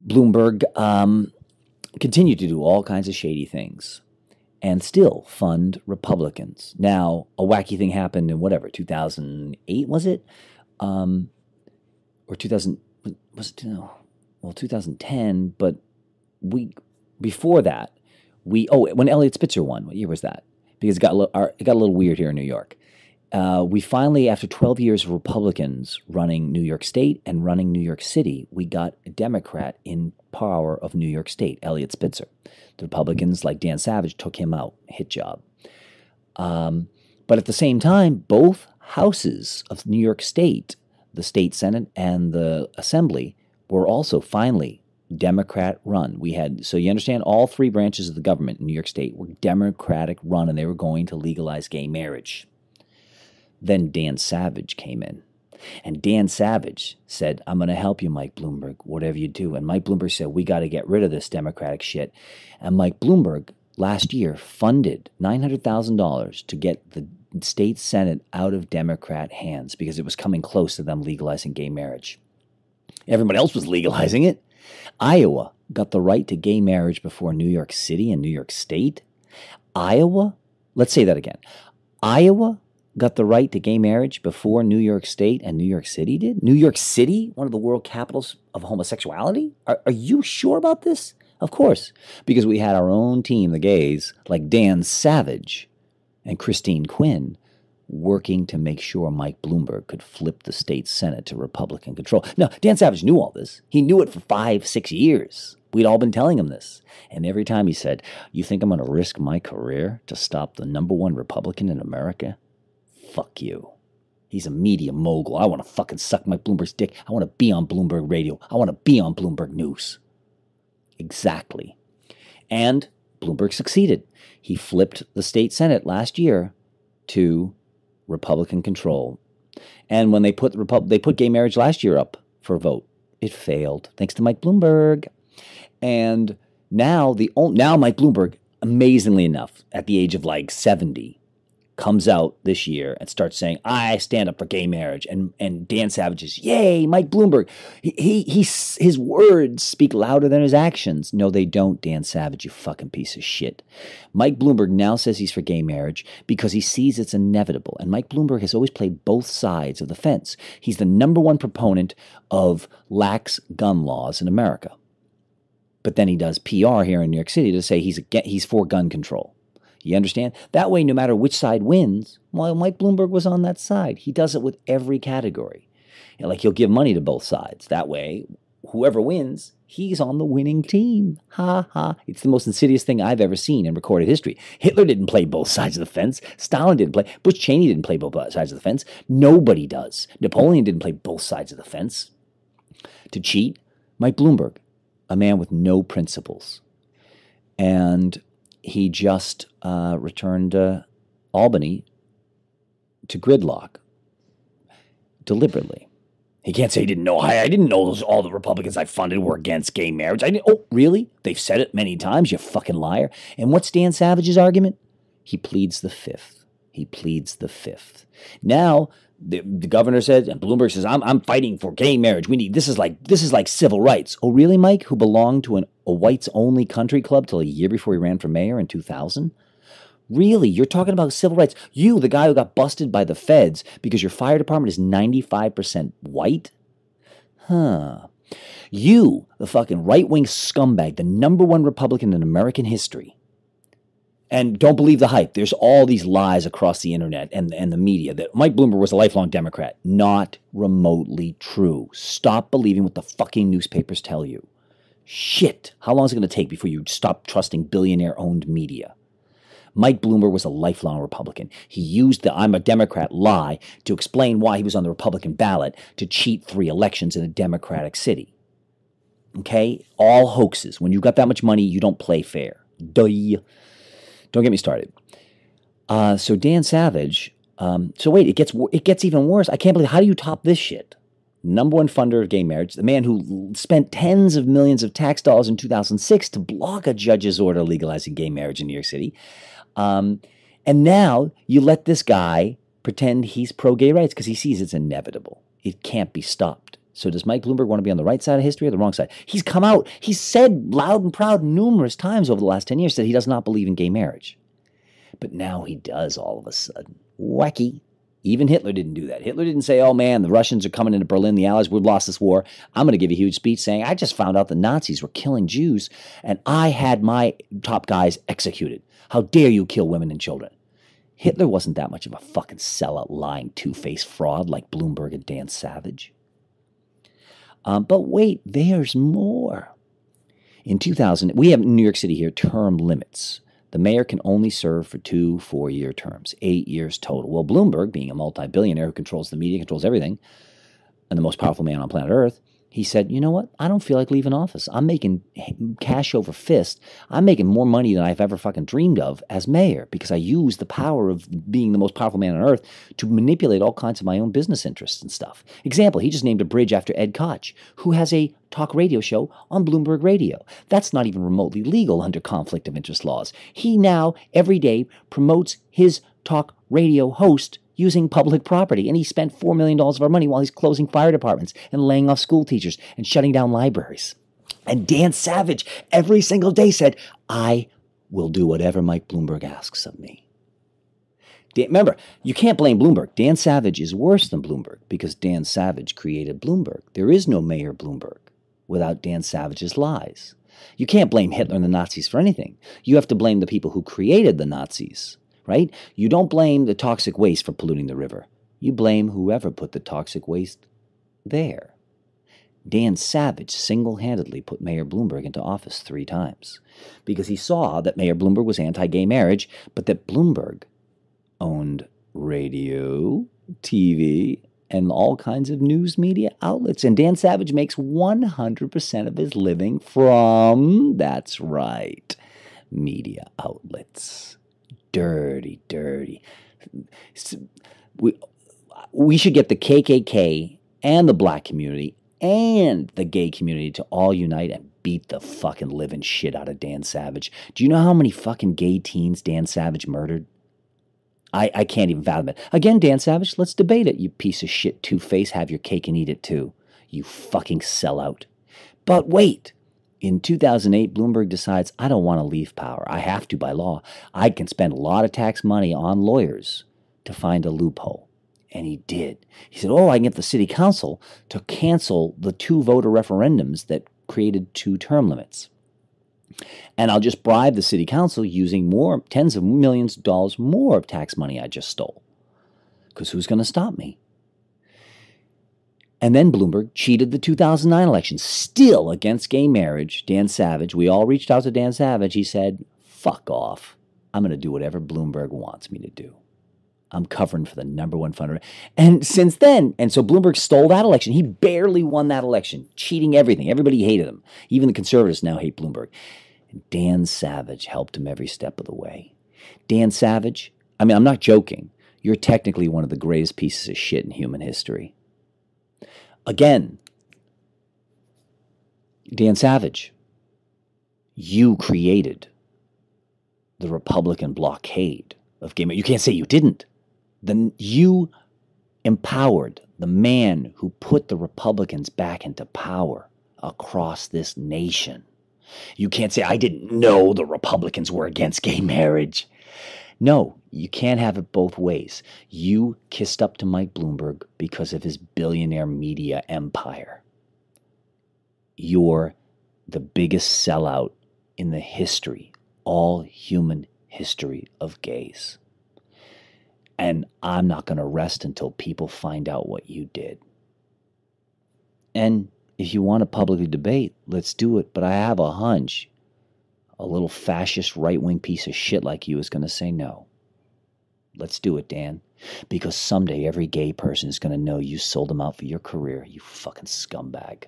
Bloomberg continued to do all kinds of shady things and still fund Republicans. Now, a wacky thing happened in whatever, 2008, was it? Or 2000, was it? No, well, 2010, but before that, when Elliot Spitzer won, what year was that? Because it got a little weird here in New York. We finally, after 12 years of Republicans running New York State and running New York City, we got a Democrat in power of New York State, Elliot Spitzer. The Republicans, like Dan Savage, took him out. Hit job. But at the same time, both houses of New York State, the state Senate and the Assembly, were also finally Democrat run. So you understand, all three branches of the government in New York State were Democratic run, and they were going to legalize gay marriage. Then Dan Savage came in. And Dan Savage said, I'm going to help you, Mike Bloomberg, whatever you do. And Mike Bloomberg said, we got to get rid of this Democratic shit. And Mike Bloomberg last year funded $900,000 to get the state Senate out of Democrat hands because it was coming close to them legalizing gay marriage. Everybody else was legalizing it. Iowa got the right to gay marriage before New York City and New York State. Let's say that again. Iowa got the right to gay marriage before New York State and New York City did? New York City, one of the world capitals of homosexuality? Are you sure about this? Of course, because we had our own team, the gays, like Dan Savage and Christine Quinn, working to make sure Mike Bloomberg could flip the state Senate to Republican control. Now, Dan Savage knew all this. He knew it for 5-6 years. We'd all been telling him this. And every time he said, you think I'm going to risk my career to stop the #1 Republican in America? Fuck you. He's a media mogul. I want to fucking suck Mike Bloomberg's dick. I want to be on Bloomberg Radio. I want to be on Bloomberg News. Exactly. And Bloomberg succeeded. He flipped the state Senate last year to Republican control. And when they put gay marriage last year up for a vote, it failed, thanks to Mike Bloomberg. And now Mike Bloomberg, amazingly enough, at the age of like 70, comes out this year and starts saying, I stand up for gay marriage. And Dan Savage is, yay, Mike Bloomberg. His words speak louder than his actions. No, they don't, Dan Savage, you fucking piece of shit. Mike Bloomberg now says he's for gay marriage because he sees it's inevitable. And Mike Bloomberg has always played both sides of the fence. He's the #1 proponent of lax gun laws in America. But then he does PR here in New York City to say he's for gun control. You understand? That way, no matter which side wins, well, Mike Bloomberg was on that side. He does it with every category. Like, he'll give money to both sides. That way, whoever wins, he's on the winning team. Ha ha. It's the most insidious thing I've ever seen in recorded history. Hitler didn't play both sides of the fence. Stalin didn't play. Bush Cheney didn't play both sides of the fence. Nobody does. Napoleon didn't play both sides of the fence. To cheat, Mike Bloomberg, a man with no principles. And he just returned Albany to gridlock deliberately. He can't say he didn't know. I didn't know all the Republicans I funded were against gay marriage. Oh, really? They've said it many times, you fucking liar. And what's Dan Savage's argument? He pleads the fifth. Now, the governor said, and Bloomberg says, I'm fighting for gay marriage. This is like civil rights. Oh, really, Mike? Who belonged to a whites-only country club till a year before he ran for mayor in 2000? Really? You're talking about civil rights? You, the guy who got busted by the feds because your fire department is 95% white? Huh. You, the fucking right-wing scumbag, the #1 Republican in American history. And don't believe the hype. There's all these lies across the internet and the media that Mike Bloomberg was a lifelong Democrat. Not remotely true. Stop believing what the fucking newspapers tell you. Shit. How long is it going to take before you stop trusting billionaire-owned media? Mike Bloomberg was a lifelong Republican. He used the I'm a Democrat lie to explain why he was on the Republican ballot to cheat 3 elections in a Democratic city. Okay? All hoaxes. When you've got that much money, you don't play fair. Duh. Don't get me started. So Dan Savage, so wait, it gets even worse. I can't believe, how do you top this shit? #1 funder of gay marriage, the man who spent tens of millions of tax dollars in 2006 to block a judge's order legalizing gay marriage in New York City. And now you let this guy pretend he's pro-gay rights because he sees it's inevitable. It can't be stopped. So does Mike Bloomberg want to be on the right side of history or the wrong side? He's come out. He's said loud and proud numerous times over the last 10 years that he does not believe in gay marriage. But now he does all of a sudden. Wacky. Even Hitler didn't do that. Hitler didn't say, oh man, the Russians are coming into Berlin, the Allies, we've lost this war. I'm going to give a huge speech saying, I just found out the Nazis were killing Jews and I had my top guys executed. How dare you kill women and children? Hitler wasn't that much of a fucking sellout, lying, two-faced fraud like Bloomberg and Dan Savage. But wait, there's more. In 2000, we have in New York City here term limits. The mayor can only serve for 2 4-year terms, 8 years total. Well, Bloomberg, being a multi-billionaire who controls the media, controls everything, and the most powerful man on planet Earth, he said, you know what? I don't feel like leaving office. I'm making cash over fist. I'm making more money than I've ever fucking dreamed of as mayor because I use the power of being the most powerful man on earth to manipulate all kinds of my own business interests and stuff. Example, he just named a bridge after Ed Koch, who has a talk radio show on Bloomberg Radio. That's not even remotely legal under conflict of interest laws. He now, every day, promotes his talk radio host using public property, and he spent $4 million of our money while he's closing fire departments and laying off school teachers and shutting down libraries. And Dan Savage every single day said, I will do whatever Mike Bloomberg asks of me. Remember, you can't blame Bloomberg. Dan Savage is worse than Bloomberg because Dan Savage created Bloomberg. There is no Mayor Bloomberg without Dan Savage's lies. You can't blame Hitler and the Nazis for anything. You have to blame the people who created the Nazis. Right? You don't blame the toxic waste for polluting the river. You blame whoever put the toxic waste there. Dan Savage single-handedly put Mayor Bloomberg into office 3 times because he saw that Mayor Bloomberg was anti-gay marriage, but that Bloomberg owned radio, TV, and all kinds of news media outlets. And Dan Savage makes 100% of his living from, that's right, media outlets. Dirty, dirty. We should get the KKK and the black community and the gay community to all unite and beat the fucking living shit out of Dan Savage. Do you know how many fucking gay teens Dan Savage murdered? I can't even fathom it. Again, Dan Savage, let's debate it, you piece of shit two-face. Have your cake and eat it too. You fucking sellout. But wait. In 2008, Bloomberg decides, I don't want to leave power. I have to by law. I can spend a lot of tax money on lawyers to find a loophole. And he did. He said, I can get the city council to cancel the 2 voter referendums that created 2 term limits. And I'll just bribe the city council using more, tens of millions of dollars more of tax money I just stole. Because who's going to stop me? And then Bloomberg cheated the 2009 election, still against gay marriage. Dan Savage, we all reached out to Dan Savage. He said, fuck off. I'm going to do whatever Bloomberg wants me to do. I'm covering for the #1 fundraiser. And since then, and so Bloomberg stole that election. He barely won that election, cheating everything. Everybody hated him. Even the conservatives now hate Bloomberg. And Dan Savage helped him every step of the way. Dan Savage, I'm not joking. You're technically one of the greatest pieces of shit in human history. Again, Dan Savage, you created the Republican blockade of gay marriage. You can't say you didn't. Then you empowered the man who put the Republicans back into power across this nation. You can't say, I didn't know the Republicans were against gay marriage. No, you can't have it both ways. You kissed up to Mike Bloomberg because of his billionaire media empire. You're the biggest sellout in the history, all human history of gays. And I'm not going to rest until people find out what you did. And if you want to publicly debate, let's do it. But I have a hunch a little fascist right-wing piece of shit like you is going to say no. Let's do it, Dan. Because someday every gay person is going to know you sold them out for your career, you fucking scumbag.